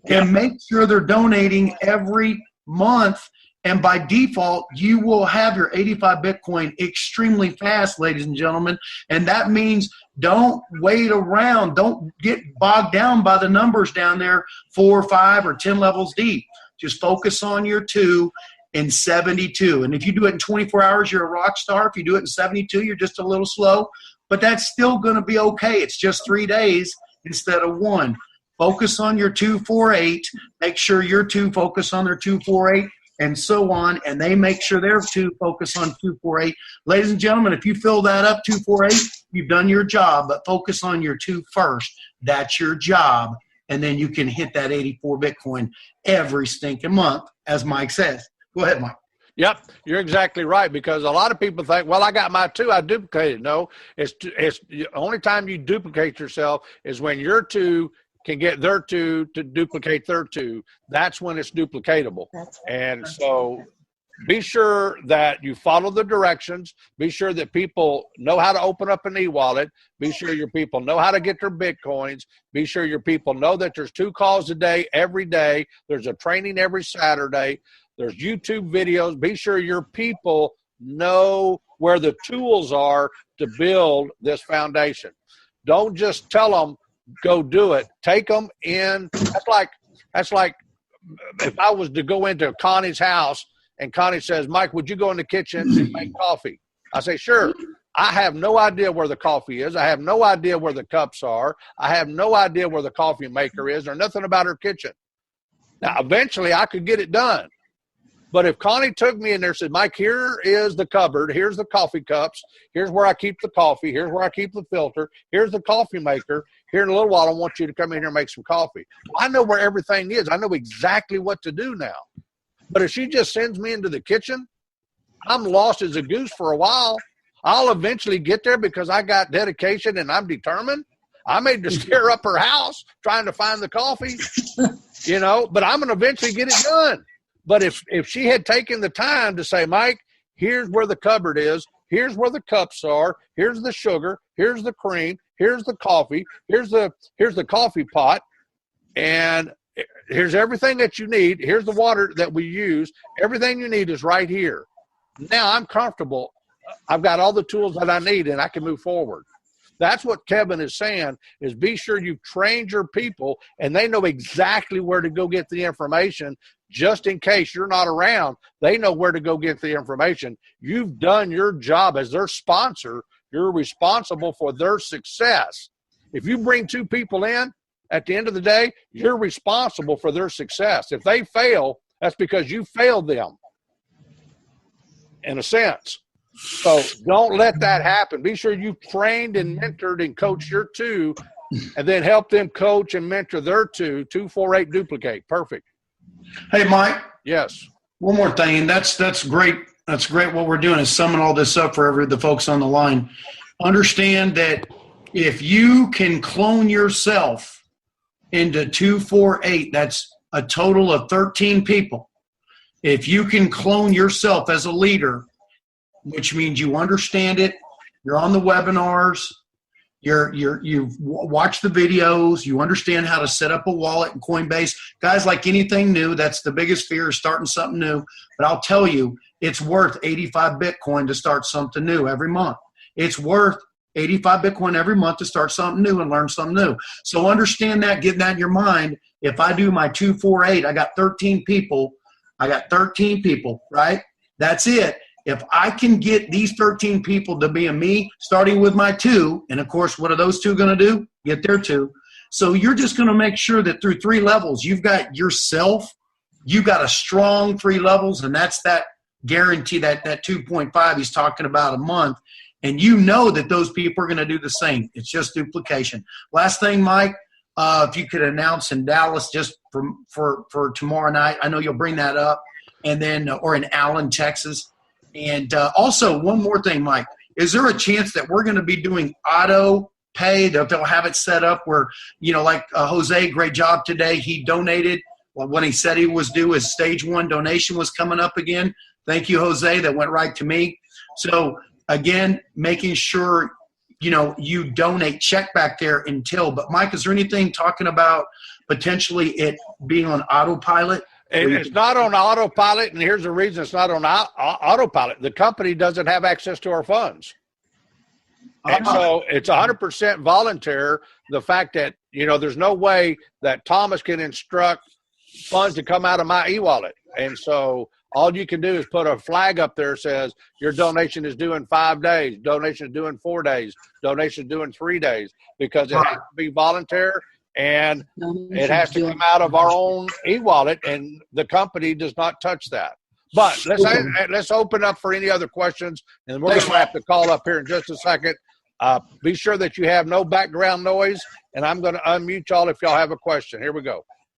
And make sure they're donating every month. And by default, you will have your 85 Bitcoin extremely fast, ladies and gentlemen. And that means don't wait around. Don't get bogged down by the numbers down there 4, 5, or 10 levels deep. Just focus on your 2 in 72. And if you do it in 24 hours, you're a rock star. If you do it in 72, you're just a little slow. But that's still going to be okay. It's just 3 days instead of 1. Focus on your 248. Make sure your 2 focus on their 248, and so on. And they make sure their 2 focus on 248. Ladies and gentlemen, if you fill that up, 248, you've done your job. But focus on your 2 first. That's your job. And then you can hit that 84 Bitcoin every stinking month, as Mike says. Go ahead, Mike. Yep, you're exactly right, because a lot of people think, well, I got my 2, I duplicated. No, it's the only time you duplicate yourself is when your 2 can get their 2 to duplicate their 2. That's when it's duplicatable. And so be sure that you follow the directions. Be sure that people know how to open up an e-wallet. Be sure your people know how to get their Bitcoins. Be sure your people know that there's 2 calls a day, every day. There's a training every Saturday. There's YouTube videos. Be sure your people know where the tools are to build this foundation. Don't just tell them, go do it. Take them in. That's like if I was to go into Connie's house and Connie says, Mike, would you go in the kitchen and make coffee? I say, sure. I have no idea where the coffee is. I have no idea where the cups are. I have no idea where the coffee maker is or nothing about her kitchen. Now, eventually I could get it done. But if Connie took me in there and said, Mike, here is the cupboard. Here's the coffee cups. Here's where I keep the coffee. Here's where I keep the filter. Here's the coffee maker. Here in a little while, I want you to come in here and make some coffee. I know where everything is. I know exactly what to do now. But if she just sends me into the kitchen, I'm lost as a goose for a while. I'll eventually get there because I got dedication and I'm determined. I may just tear up her house trying to find the coffee, but I'm going to eventually get it done. But if she had taken the time to say, Mike, here's where the cupboard is, here's where the cups are, here's the sugar, here's the cream, here's the coffee, here's the coffee pot, and here's everything that you need, here's the water that we use, everything you need is right here. Now I'm comfortable. I've got all the tools that I need, and I can move forward. That's what Kevin is saying, is be sure you've trained your people and they know exactly where to go get the information. Just in case you're not around, they know where to go get the information. You've done your job as their sponsor. You're responsible for their success. If you bring 2 people in, at the end of the day, you're responsible for their success. If they fail, that's because you failed them, in a sense. So don't let that happen. Be sure you've trained and mentored and coached your 2, and then help them coach and mentor their 2. 248 duplicate. Perfect. Hey, Mike. Yes. One more thing. That's great. That's great. What we're doing is summing all this up for the folks on the line. Understand that if you can clone yourself into 248, that's a total of 13 people. If you can clone yourself as a leader, which means you understand it, you're on the webinars, you've watched the videos, you understand how to set up a wallet in Coinbase. Guys, like anything new, that's the biggest fear, is starting something new. But I'll tell you, it's worth 85 Bitcoin to start something new every month. It's worth 85 Bitcoin every month to start something new and learn something new. So understand that, get that in your mind. If I do my 248, I got 13 people, right? That's it. if I can get these 13 people to be a me, starting with my 2, and of course, what are those 2 going to do? Get their 2. So you're just going to make sure that through 3 levels, you've got yourself, you've got a strong 3 levels, and that's that guarantee, that 2.5 he's talking about a month. And you know that those people are going to do the same. It's just duplication. Last thing, Mike, if you could announce in Dallas just for tomorrow night, I know you'll bring that up, and then or in Allen, Texas. And also one more thing, Mike, is there a chance that we're going to be doing auto pay? They'll have it set up where, like Jose, great job today. He donated when he said he was due. His stage 1 donation was coming up again. Thank you, Jose. That went right to me. So again, making sure, you donate, check back there until. But Mike, is there anything talking about potentially it being on autopilot? It's not on autopilot, and here's the reason it's not on autopilot. The company doesn't have access to our funds. And so it's 100% voluntary. The fact that, there's no way that Thomas can instruct funds to come out of my e-wallet. And so all you can do is put a flag up there that says your donation is due in 5 days, donation is due in 4 days, donation is due in 3 days, because it has to be voluntary and it has to come out of our own e-wallet, and the company does not touch that. But let's open up for any other questions, and we're going to have to call up here in just a second. Be sure that you have no background noise, and I'm going to unmute y'all if y'all have a question. Here we go.